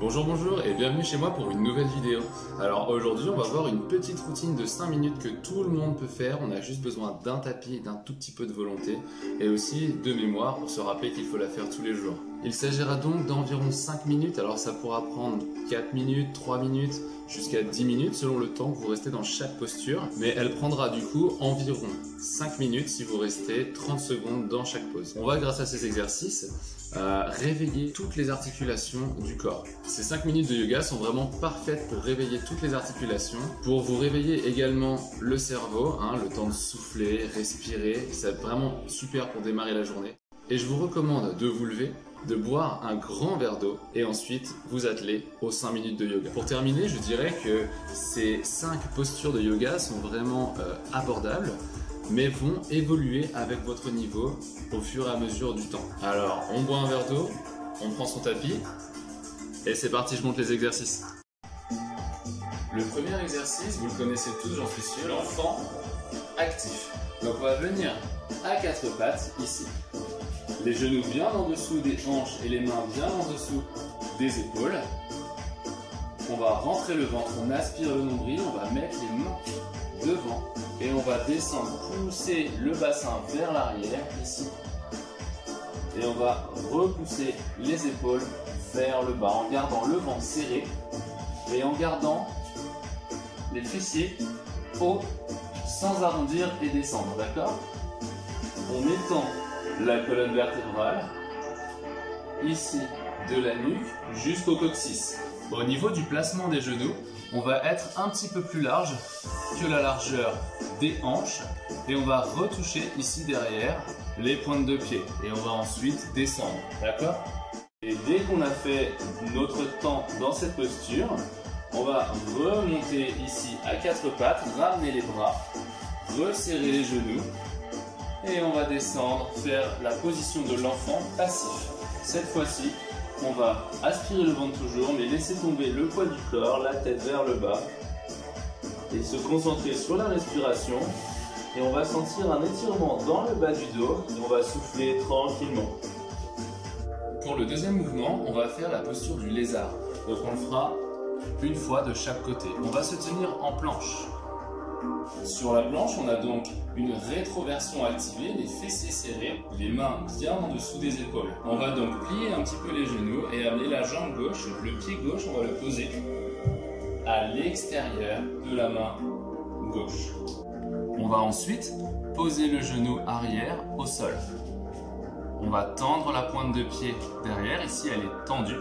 Bonjour et bienvenue chez moi pour une nouvelle vidéo. Alors aujourd'hui on va voir une petite routine de 5 minutes que tout le monde peut faire. On a juste besoin d'un tapis et d'un tout petit peu de volonté et aussi de mémoire pour se rappeler qu'il faut la faire tous les jours. Il s'agira donc d'environ 5 minutes, alors ça pourra prendre 4 minutes, 3 minutes, jusqu'à 10 minutes selon le temps que vous restez dans chaque posture. Mais elle prendra du coup environ 5 minutes si vous restez 30 secondes dans chaque pose. On va grâce à ces exercices réveiller toutes les articulations du corps. Ces 5 minutes de yoga sont vraiment parfaites pour réveiller toutes les articulations, pour vous réveiller également le cerveau, le temps de souffler, respirer. C'est vraiment super pour démarrer la journée. Et je vous recommande de vous lever, de boire un grand verre d'eau et ensuite vous atteler aux 5 minutes de yoga. Pour terminer, je dirais que ces 5 postures de yoga sont vraiment abordables, mais vont évoluer avec votre niveau au fur et à mesure du temps. Alors, on boit un verre d'eau, on prend son tapis, et c'est parti, je monte les exercices. Le premier exercice, vous le connaissez tous, j'en suis sûr, l'enfant actif. Donc on va venir à 4 pattes, ici. Les genoux bien en dessous des hanches et les mains bien en dessous des épaules. On va rentrer le ventre, on aspire le nombril, on va mettre les mains devant et on va descendre, pousser le bassin vers l'arrière ici et on va repousser les épaules vers le bas en gardant le ventre serré et en gardant les fessiers hauts sans arrondir et descendre, d'accord? En mettant la colonne vertébrale ici de la nuque jusqu'au coccyx. Au niveau du placement des genoux, on va être un petit peu plus large que la largeur des hanches et on va retoucher ici derrière les pointes de pied et on va ensuite descendre, d'accord? Et dès qu'on a fait notre temps dans cette posture, on va remonter ici à 4 pattes, ramener les bras, resserrer les genoux et on va descendre, faire la position de l'enfant passif. Cette fois-ci, on va aspirer le ventre toujours, mais laisser tomber le poids du corps, la tête vers le bas et se concentrer sur la respiration. Et on va sentir un étirement dans le bas du dos et on va souffler tranquillement. Pour le deuxième mouvement, on va faire la posture du lézard. Donc on le fera une fois de chaque côté. On va se tenir en planche. Sur la planche, on a donc une rétroversion activée, les fessiers serrés, les mains bien en dessous des épaules. On va donc plier un petit peu les genoux et amener la jambe gauche, le pied gauche, on va le poser à l'extérieur de la main gauche. On va ensuite poser le genou arrière au sol. On va tendre la pointe de pied derrière, ici elle est tendue.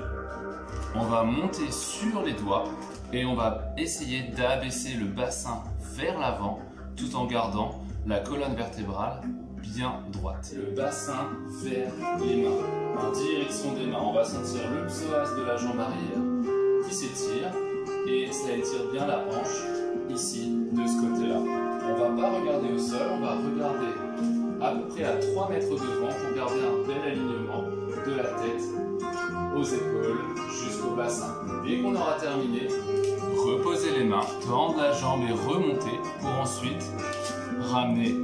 On va monter sur les doigts et on va essayer d'abaisser le bassin vers l'avant tout en gardant la colonne vertébrale bien droite. Le bassin vers les mains, en direction des mains. On va sentir le psoas de la jambe arrière qui s'étire et ça étire bien la hanche ici de ce côté-là. On ne va pas regarder au sol, on va regarder à peu près à 3 mètres devant pour garder un bel alignement de la tête aux épaules jusqu'au bassin. Dès qu'on aura terminé, reposer les mains, tendre la jambe et remonter pour ensuite ramener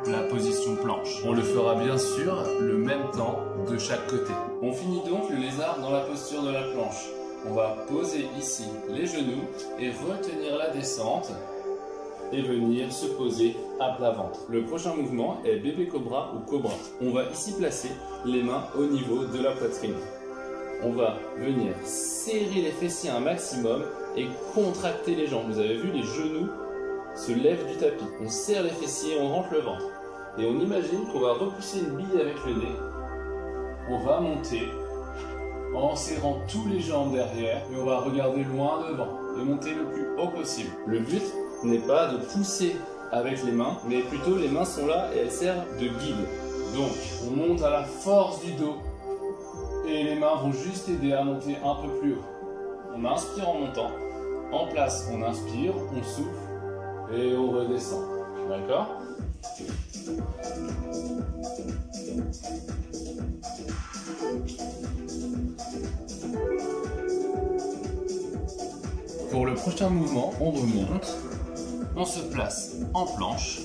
la position planche. On le fera bien sûr le même temps de chaque côté. On finit donc le lézard dans la posture de la planche. On va poser ici les genoux et retenir la descente et venir se poser à plat ventre. Le prochain mouvement est bébé cobra ou cobra. On va ici placer les mains au niveau de la poitrine. On va venir serrer les fessiers un maximum et contracter les jambes. Vous avez vu, les genoux se lèvent du tapis. On serre les fessiers, on rentre le ventre. Et on imagine qu'on va repousser une bille avec le nez. On va monter en serrant tous les jambes derrière et on va regarder loin devant et monter le plus haut possible. Le but n'est pas de pousser avec les mains, mais plutôt les mains sont là et elles servent de guide. Donc on monte à la force du dos et les mains vont juste aider à monter un peu plus haut. On inspire en montant, en place on inspire, on souffle et on redescend. D'accord ? Pour le prochain mouvement, on remonte, on se place en planche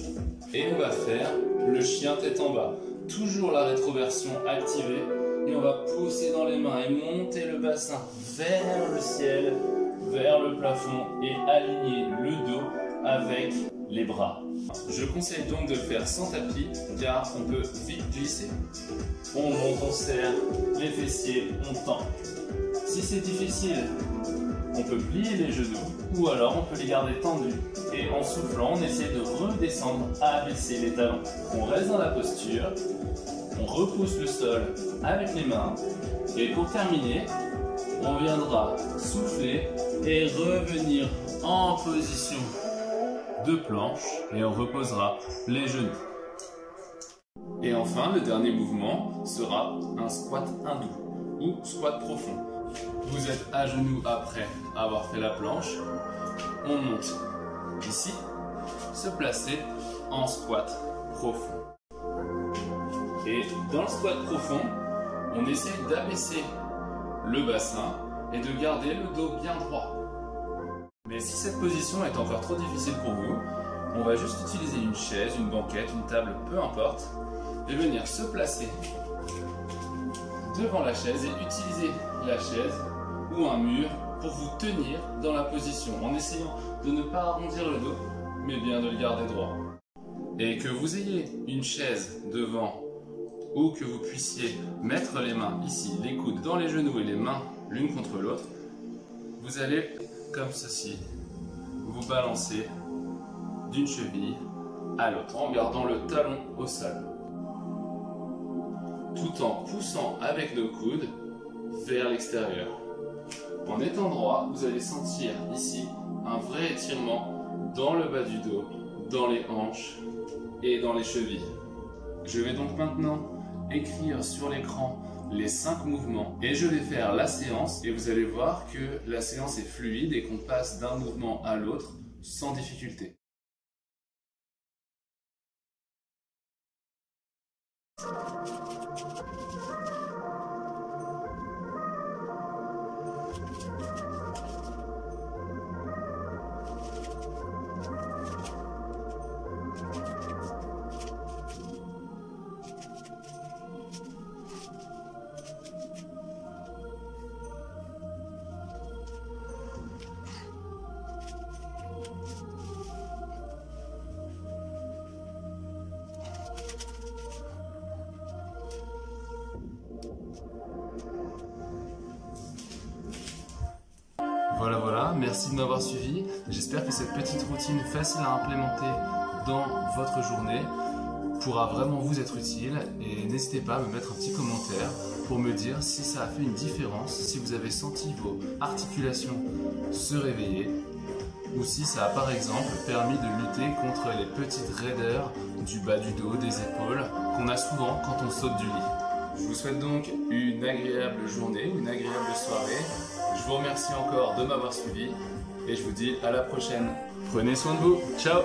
et on va faire le chien tête en bas. Toujours la rétroversion activée Et on va pousser dans les mains et monter le bassin vers le ciel, vers le plafond et aligner le dos avec les bras. Je conseille donc de le faire sans tapis car on peut vite glisser. On monte, on serre les fessiers, on tend. Si c'est difficile, on peut plier les genoux ou alors on peut les garder tendus. Et en soufflant, on essaie de redescendre, abaisser les talons. On reste dans la posture, on repousse le sol avec les mains. Et pour terminer, on viendra souffler et revenir en position de planche et on reposera les genoux. Et enfin, le dernier mouvement sera un squat hindou ou squat profond. Vous êtes à genoux après avoir fait la planche. On monte ici, se placer en squat profond. Et dans le squat profond, on essaie d'abaisser le bassin et de garder le dos bien droit. Mais si cette position est encore trop difficile pour vous, on va juste utiliser une chaise, une banquette, une table, peu importe, et venir se placer devant la chaise et utiliser la chaise ou un mur pour vous tenir dans la position en essayant de ne pas arrondir le dos, mais bien de le garder droit. Et que vous ayez une chaise devant ou que vous puissiez mettre les mains ici, les coudes dans les genoux et les mains l'une contre l'autre, vous allez comme ceci, vous balancer d'une cheville à l'autre en gardant le talon au sol, tout en poussant avec nos coudes vers l'extérieur. En étant droit, vous allez sentir ici un vrai étirement dans le bas du dos, dans les hanches et dans les chevilles. Je vais donc maintenant écrire sur l'écran les 5 mouvements et je vais faire la séance et vous allez voir que la séance est fluide et qu'on passe d'un mouvement à l'autre sans difficulté. Voilà, merci de m'avoir suivi. J'espère que cette petite routine facile à implémenter dans votre journée pourra vraiment vous être utile et n'hésitez pas à me mettre un petit commentaire pour me dire si ça a fait une différence, si vous avez senti vos articulations se réveiller ou si ça a par exemple permis de lutter contre les petites raideurs du bas du dos, des épaules qu'on a souvent quand on saute du lit. Je vous souhaite donc une agréable journée, une agréable soirée. Je vous remercie encore de m'avoir suivi et je vous dis à la prochaine. Prenez soin de vous. Ciao!